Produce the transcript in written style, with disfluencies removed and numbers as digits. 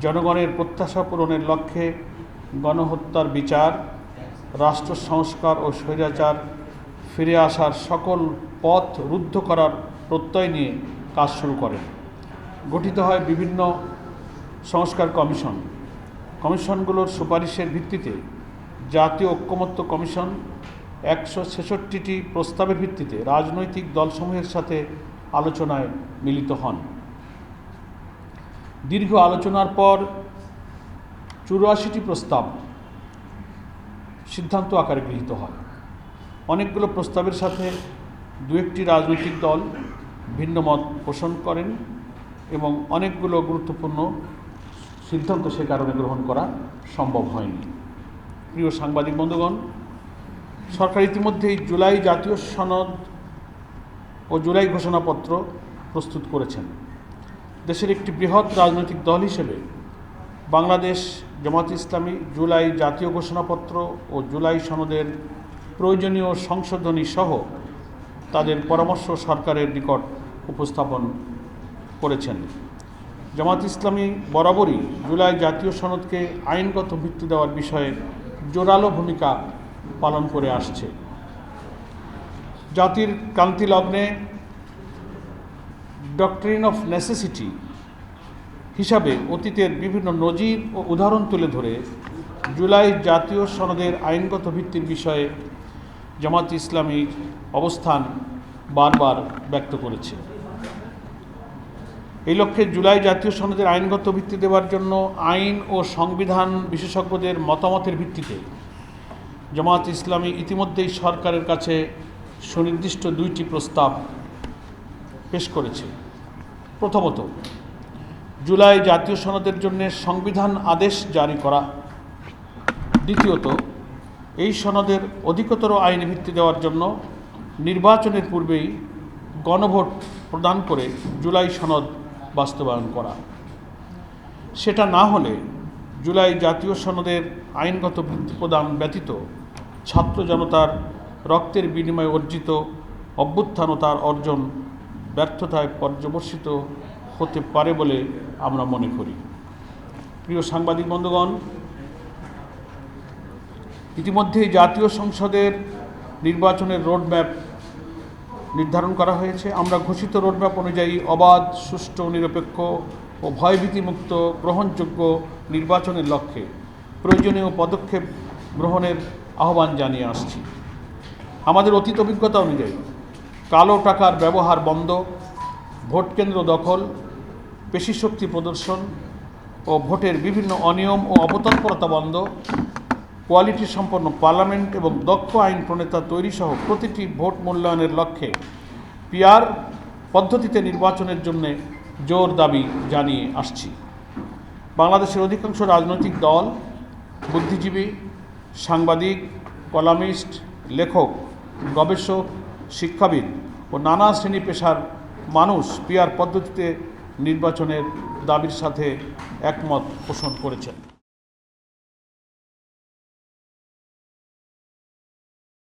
জনগণের প্রত্যাশা পূরণের লক্ষ্যে গণহত্যার বিচার, রাষ্ট্র সংস্কার ও স্বৈরাচার ফিরে আসার সকল পথ রুদ্ধ করার প্রত্যয় নিয়ে কাজ শুরু করেন। গঠিত হয় বিভিন্ন সংস্কার কমিশন। কমিশনগুলোর সুপারিশের ভিত্তিতে জাতীয় ঐক্যমত্য কমিশন 166টি প্রস্তাবের ভিত্তিতে রাজনৈতিক দলসমূহের সাথে আলোচনায় মিলিত হন। দীর্ঘ আলোচনার পর 84টি প্রস্তাব সিদ্ধান্ত আকারে গৃহীত হয়। অনেকগুলো প্রস্তাবের সাথে দু একটি রাজনৈতিক দল ভিন্ন মত পোষণ করেন এবং অনেকগুলো গুরুত্বপূর্ণ সিদ্ধান্ত সে কারণে গ্রহণ করা সম্ভব হয়নি। প্রিয় সাংবাদিক বন্ধুগণ, সরকার ইতিমধ্যেই জুলাই জাতীয় সনদ ও জুলাই ঘোষণাপত্র প্রস্তুত করেছেন। দেশের একটি বৃহৎ রাজনৈতিক দল হিসেবে বাংলাদেশ জামায়াতে ইসলামী জুলাই জাতীয় ঘোষণাপত্র ও জুলাই সনদের প্রয়োজনীয় সংশোধনী সহ তাদের পরামর্শ সরকারের নিকট উপস্থাপন করেছেন। জামায়াতে ইসলামী বরাবরই জুলাই জাতীয় সনদকে আইনগত ভিত্তি দেওয়ার বিষয়ে জোরালো ভূমিকা পালন করে আসছে। জাতির ক্রান্তি লগ্নে ডক্ট্রিন অফ নেসেসিটি হিসাবে অতীতের বিভিন্ন নজির ও উদাহরণ তুলে ধরে জুলাই জাতীয় সনদের আইনগত ভিত্তির বিষয়ে জামায়াতে ইসলামীর অবস্থান বারবার ব্যক্ত করেছে। এই লক্ষ্যে জুলাই জাতীয় সনদের আইনগত ভিত্তি দেওয়ার জন্য আইন ও সংবিধান বিশেষজ্ঞদের মতামতের ভিত্তিতে জামায়াতে ইসলামী ইতিমধ্যেই সরকারের কাছে সুনির্দিষ্ট 2টি প্রস্তাব পেশ করেছে। প্রথমত, জুলাই জাতীয় সনদের জন্য সংবিধান আদেশ জারি করা। দ্বিতীয়ত, এই সনদের অধিকতর আইনি ভিত্তি দেওয়ার জন্য নির্বাচনের পূর্বেই গণভোট প্রদান করে জুলাই সনদ বাস্তবায়ন করা। সেটা না হলে জুলাই জাতীয় সনদের আইনগত ভিত্তি প্রদান ব্যতীত ছাত্র জনতার রক্তের বিনিময়ে অর্জিত অভ্যুত্থান ও তার অর্জন ব্যর্থতায় পর্যবসিত হতে পারে বলে আমরা মনে করি। প্রিয় সাংবাদিক বন্ধুগণ, ইতিমধ্যেই জাতীয় সংসদের নির্বাচনের রোডম্যাপ নির্ধারণ করা হয়েছে। আমরা ঘোষিত রোডম্যাপ অনুযায়ী অবাধ, সুষ্ঠু, নিরপেক্ষ ও ভয়ভীতিমুক্ত গ্রহণযোগ্য নির্বাচনের লক্ষ্যে প্রয়োজনীয় পদক্ষেপ গ্রহণের আহ্বান জানিয়ে আসছি। আমাদের অতীত অভিজ্ঞতা অনুযায়ী কালো টাকার ব্যবহার বন্ধ, ভোটকেন্দ্র দখল, পেশিশক্তি প্রদর্শন ও ভোটের বিভিন্ন অনিয়ম ও অপতৎপরতা বন্ধ, কোয়ালিটি সম্পন্ন পার্লামেন্ট এবং দক্ষ আইন প্রণেতা তৈরি সহ প্রতিটি ভোট মূল্যায়নের লক্ষ্যে পিআর পদ্ধতিতে নির্বাচনের জন্য জোর দাবি জানিয়ে আসছি। বাংলাদেশের অধিকাংশ রাজনৈতিক দল, বুদ্ধিজীবী, সাংবাদিক, কলামিস্ট, লেখক, গবেষক, শিক্ষাবিদ ও নানা শ্রেণী পেশার মানুষ পিআর পদ্ধতিতে নির্বাচনের দাবির সাথে একমত পোষণ করেছেন।